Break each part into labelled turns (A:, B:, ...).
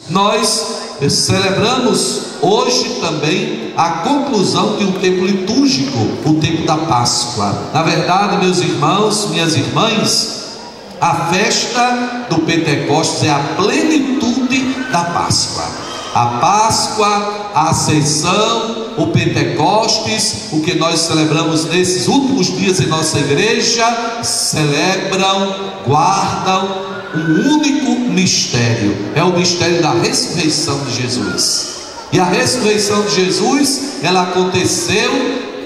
A: Nós celebramos hoje também a conclusão de um tempo litúrgico, o tempo da Páscoa. Na verdade, meus irmãos, minhas irmãs, a festa do Pentecostes é a plenitude da Páscoa. A Páscoa, a Ascensão, o Pentecostes, o que nós celebramos nesses últimos dias em nossa igreja, celebram, guardam um único mistério, é o mistério da ressurreição de Jesus. E a ressurreição de Jesus, ela aconteceu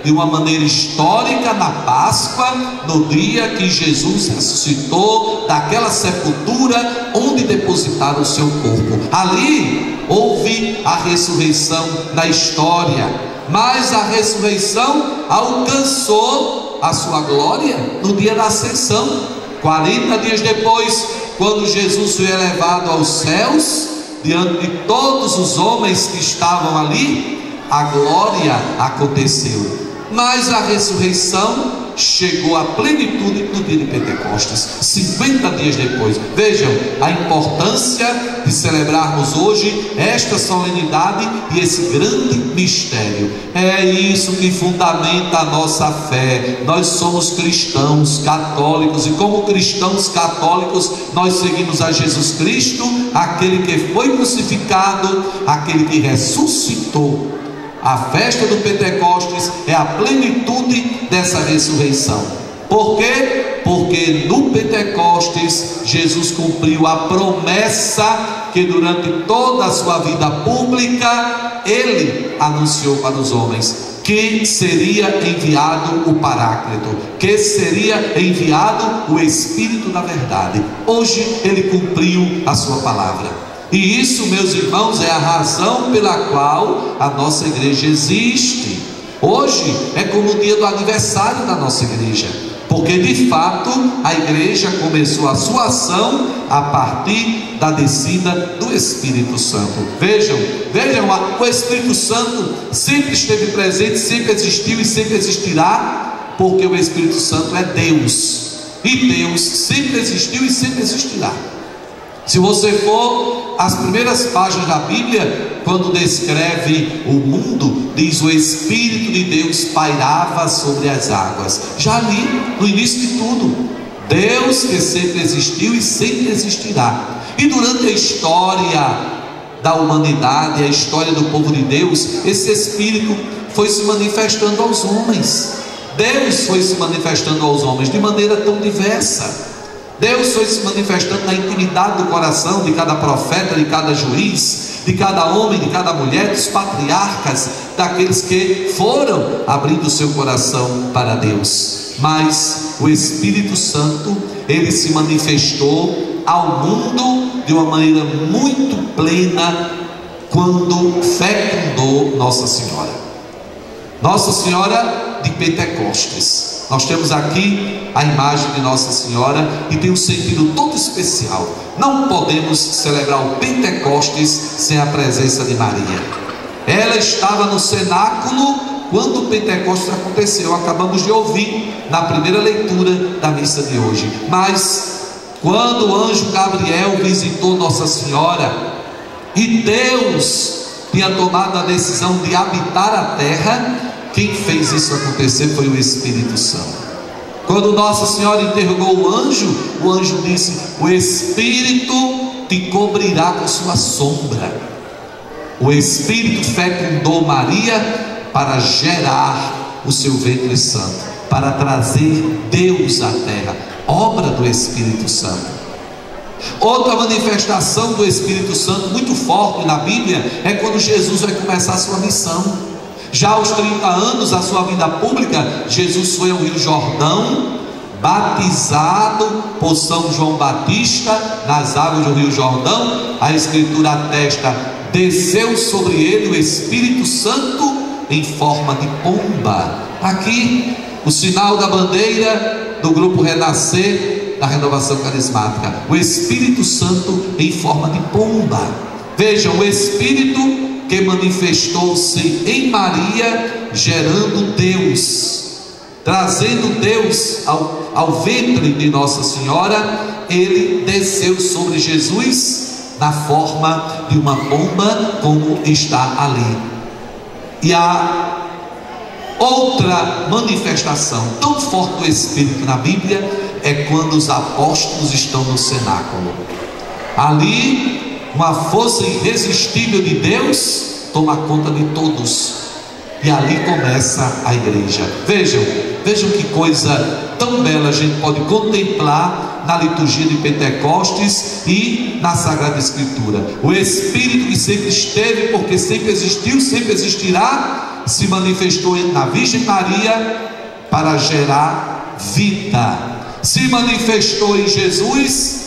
A: de uma maneira histórica na Páscoa, no dia que Jesus ressuscitou daquela sepultura onde depositaram o seu corpo. Ali houve a ressurreição na história, mas a ressurreição alcançou a sua glória no dia da Ascensão. 40 dias depois, quando Jesus foi elevado aos céus, diante de todos os homens que estavam ali, a glória aconteceu. Mas a ressurreição chegou à plenitude no dia de Pentecostes, 50 dias depois. Vejam a importância de celebrarmos hoje esta solenidade e esse grande mistério. É isso que fundamenta a nossa fé. Nós somos cristãos católicos, e como cristãos católicos nós seguimos a Jesus Cristo, aquele que foi crucificado, aquele que ressuscitou. A festa do Pentecostes é a plenitude dessa ressurreição. Por quê? Porque no Pentecostes Jesus cumpriu a promessa que durante toda a sua vida pública ele anunciou para os homens, que seria enviado o Paráclito, que seria enviado o Espírito da verdade. Hoje ele cumpriu a sua palavra. E isso, meus irmãos, é a razão pela qual a nossa igreja existe. Hoje é como o dia do aniversário da nossa igreja, porque de fato a igreja começou a sua ação a partir da descida do Espírito Santo. Vejam, o Espírito Santo sempre esteve presente, sempre existiu e sempre existirá, porque o Espírito Santo é Deus, e Deus sempre existiu e sempre existirá. Se você for às primeiras páginas da Bíblia, quando descreve o mundo, diz: o Espírito de Deus pairava sobre as águas. Já ali, no início de tudo, Deus que sempre existiu e sempre existirá. E durante a história da humanidade, a história do povo de Deus, esse Espírito foi se manifestando aos homens. Deus foi se manifestando aos homens de maneira tão diversa. Deus foi se manifestando na intimidade do coração de cada profeta, de cada juiz, de cada homem, de cada mulher, dos patriarcas, daqueles que foram abrindo o seu coração para Deus. Mas o Espírito Santo, ele se manifestou ao mundo de uma maneira muito plena quando fecundou Nossa Senhora. Nossa Senhora de Pentecostes. Nós temos aqui a imagem de Nossa Senhora e tem um sentido todo especial. Não podemos celebrar o Pentecostes sem a presença de Maria. Ela estava no cenáculo quando o Pentecostes aconteceu. Acabamos de ouvir na primeira leitura da missa de hoje. Mas quando o anjo Gabriel visitou Nossa Senhora e Deus tinha tomado a decisão de habitar a terra, quem fez isso acontecer foi o Espírito Santo. Quando Nossa Senhora interrogou o anjo disse: o Espírito te cobrirá com sua sombra. O Espírito fecundou Maria para gerar o seu ventre santo, para trazer Deus à terra, obra do Espírito Santo. Outra manifestação do Espírito Santo muito forte na Bíblia é quando Jesus vai começar a sua missão. Já aos 30 anos da sua vida pública, Jesus foi ao Rio Jordão, batizado por São João Batista nas águas do Rio Jordão. A Escritura atesta: desceu sobre ele o Espírito Santo em forma de pomba. Aqui o sinal da bandeira do grupo Renascer da Renovação Carismática, o Espírito Santo em forma de pomba. Vejam, o Espírito que manifestou-se em Maria, gerando Deus, trazendo Deus ao ventre de Nossa Senhora. Ele desceu sobre Jesus na forma de uma pomba, como está ali. E a outra manifestação tão forte do Espírito na Bíblia é quando os apóstolos estão no cenáculo. Ali, uma força irresistível de Deus toma conta de todos, e ali começa a igreja. Vejam que coisa tão bela a gente pode contemplar na liturgia de Pentecostes e na Sagrada Escritura. O Espírito que sempre esteve, porque sempre existiu, sempre existirá, se manifestou na Virgem Maria para gerar vida, se manifestou em Jesus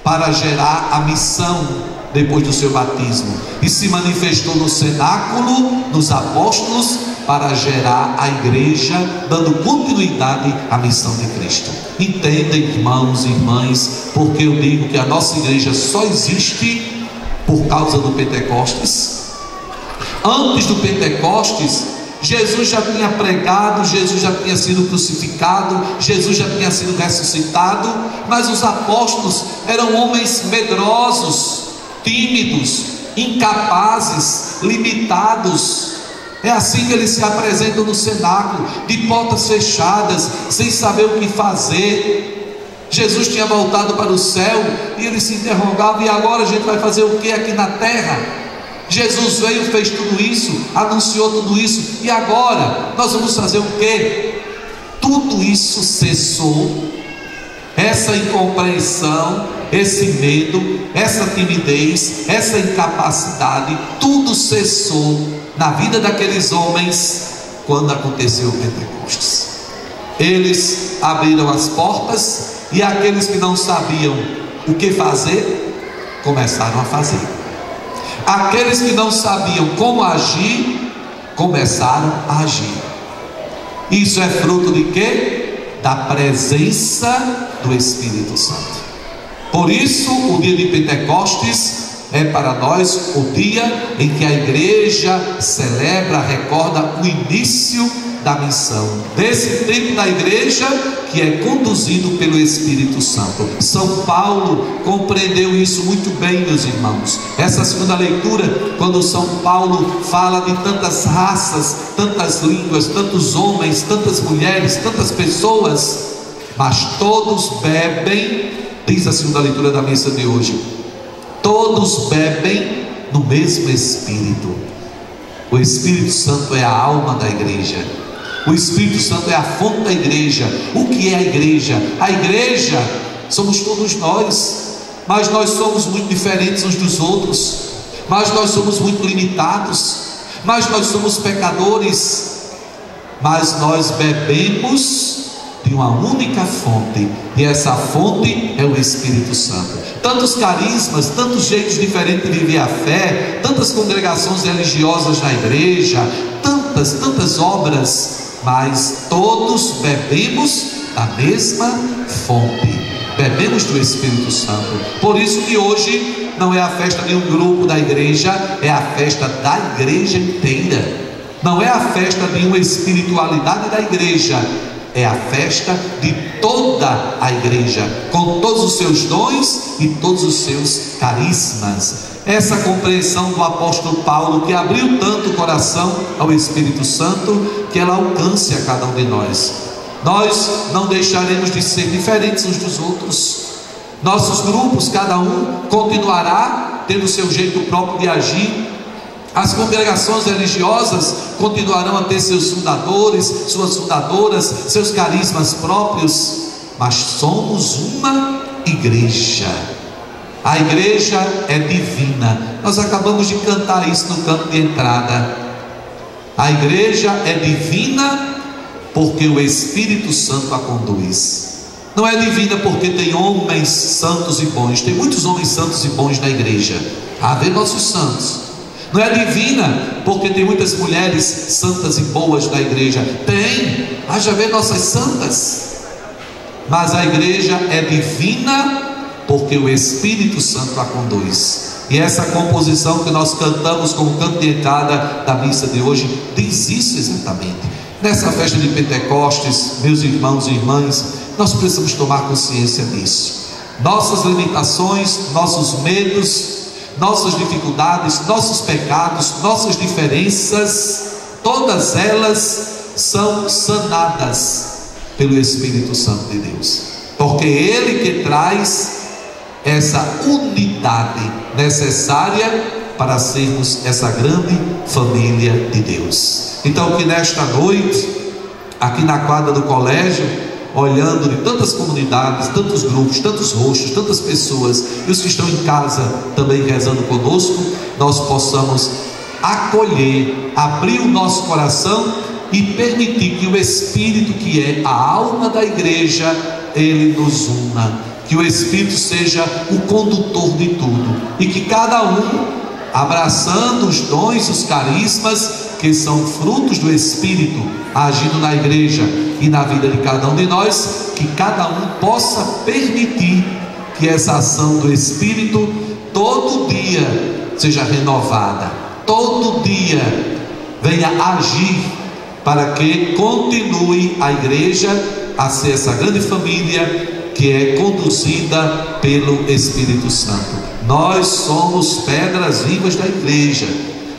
A: para gerar a missão depois do seu batismo, e se manifestou no cenáculo, nos apóstolos, para gerar a igreja, dando continuidade à missão de Cristo. Entendem, irmãos e irmãs, porque eu digo que a nossa igreja só existe por causa do Pentecostes? Antes do Pentecostes, Jesus já tinha pregado, Jesus já tinha sido crucificado, Jesus já tinha sido ressuscitado, mas os apóstolos eram homens medrosos, tímidos, incapazes, limitados. É assim que eles se apresentam no cenáculo, de portas fechadas, sem saber o que fazer. Jesus tinha voltado para o céu e eles se interrogavam: e agora a gente vai fazer o que aqui na terra? Jesus veio, fez tudo isso, anunciou tudo isso, e agora nós vamos fazer o que? Tudo isso cessou. Essa incompreensão, esse medo, essa timidez, essa incapacidade, tudo cessou na vida daqueles homens quando aconteceu o Pentecostes. Eles abriram as portas, e aqueles que não sabiam o que fazer começaram a fazer. Aqueles que não sabiam como agir começaram a agir. Isso é fruto de quê? Da presença do Espírito Santo. Por isso o dia de Pentecostes é para nós o dia em que a igreja celebra, recorda o início da missão, desse tempo da igreja que é conduzido pelo Espírito Santo. São Paulo compreendeu isso muito bem, meus irmãos. Essa segunda leitura, quando São Paulo fala de tantas raças, tantas línguas, tantos homens, tantas mulheres, tantas pessoas, mas todos bebem, diz a segunda leitura da missa de hoje, todos bebem no mesmo Espírito. O Espírito Santo é a alma da igreja. O Espírito Santo é a fonte da igreja. O que é a igreja? A igreja somos todos nós, mas nós somos muito diferentes uns dos outros, mas nós somos muito limitados, mas nós somos pecadores, mas nós bebemos de uma única fonte, e essa fonte é o Espírito Santo. Tantos carismas, tantos jeitos diferentes de viver a fé, tantas congregações religiosas na igreja, tantas obras, mas todos bebemos da mesma fonte, bebemos do Espírito Santo. Por isso que hoje não é a festa de um grupo da igreja, é a festa da igreja inteira. Não é a festa de uma espiritualidade da igreja, é a festa de toda a igreja, com todos os seus dons e todos os seus carismas. Essa compreensão do apóstolo Paulo, que abriu tanto o coração ao Espírito Santo, que ela alcance a cada um de nós. Nós não deixaremos de ser diferentes uns dos outros. Nossos grupos, cada um continuará tendo o seu jeito próprio de agir. As congregações religiosas continuarão a ter seus fundadores, suas fundadoras, seus carismas próprios, mas somos uma igreja. A igreja é divina. Nós acabamos de cantar isso no canto de entrada. A igreja é divina porque o Espírito Santo a conduz. Não é divina porque tem homens santos e bons. Tem muitos homens santos e bons na igreja. Há ver nossos santos. Não é divina porque tem muitas mulheres santas e boas na igreja. Tem, haja ver nossas santas. Mas a igreja é divina porque o Espírito Santo a conduz. E essa composição que nós cantamos como canto de entrada da missa de hoje diz isso exatamente. Nessa festa de Pentecostes, meus irmãos e irmãs, nós precisamos tomar consciência disso. Nossas limitações, nossos medos, nossas dificuldades, nossos pecados, nossas diferenças, todas elas são sanadas pelo Espírito Santo de Deus, porque Ele que traz essa unidade necessária para sermos essa grande família de Deus. Então, que nesta noite, aqui na quadra do colégio, olhando de tantas comunidades, tantos grupos, tantos rostos, tantas pessoas, e os que estão em casa também rezando conosco, nós possamos acolher, abrir o nosso coração e permitir que o Espírito, que é a alma da igreja, Ele nos una, que o Espírito seja o condutor de tudo, e que cada um, abraçando os dons, os carismas que são frutos do Espírito agindo na igreja e na vida de cada um de nós, que cada um possa permitir que essa ação do Espírito todo dia seja renovada, todo dia venha agir, para que continue a igreja a ser essa grande família que é conduzida pelo Espírito Santo. Nós somos pedras vivas da igreja.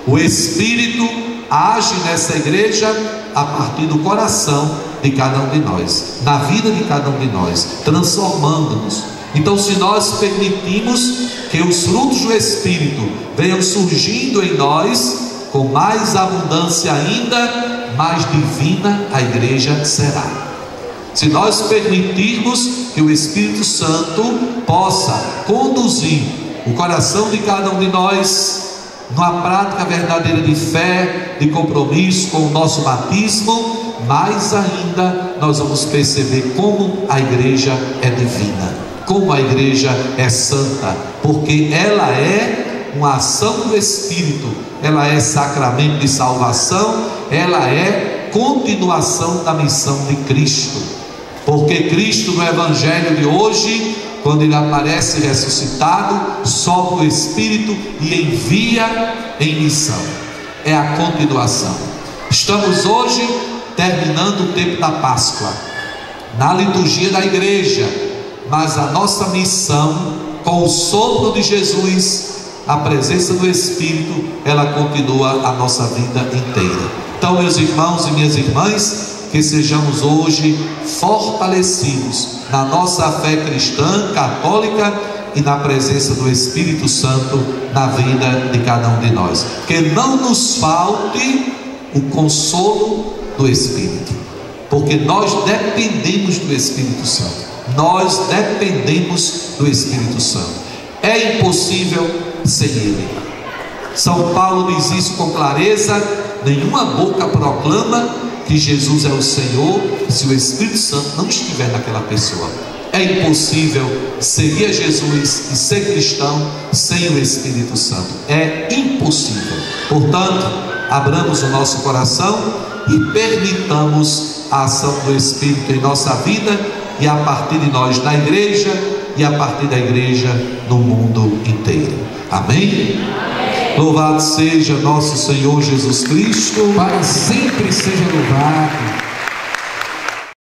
A: O Espírito age nessa igreja a partir do coração de cada um de nós, na vida de cada um de nós, transformando-nos. Então, se nós permitimos que os frutos do Espírito venham surgindo em nós, com mais abundância ainda, mais divina a igreja será. Se nós permitirmos que o Espírito Santo possa conduzir o coração de cada um de nós numa prática verdadeira de fé, de compromisso com o nosso batismo, mais ainda nós vamos perceber como a igreja é divina, como a igreja é santa, porque ela é uma ação do Espírito, ela é sacramento de salvação, ela é continuação da missão de Cristo. Porque Cristo, no Evangelho de hoje, quando Ele aparece ressuscitado, sopra o Espírito e envia em missão. É a continuação. Estamos hoje terminando o tempo da Páscoa, na liturgia da igreja, mas a nossa missão, com o sopro de Jesus, a presença do Espírito, ela continua a nossa vida inteira. Então, meus irmãos e minhas irmãs, que sejamos hoje fortalecidos na nossa fé cristã, católica, e na presença do Espírito Santo na vida de cada um de nós. Que não nos falte o consolo do Espírito, porque nós dependemos do Espírito Santo. Nós dependemos do Espírito Santo. É impossível sem Ele. São Paulo diz isso com clareza: nenhuma boca proclama que Jesus é o Senhor se o Espírito Santo não estiver naquela pessoa. É impossível seguir a Jesus e ser cristão sem o Espírito Santo. É impossível. Portanto, abramos o nosso coração e permitamos a ação do Espírito em nossa vida, e a partir de nós na igreja, e a partir da igreja no mundo inteiro. Amém? Louvado seja nosso Senhor Jesus Cristo,
B: para sempre seja louvado.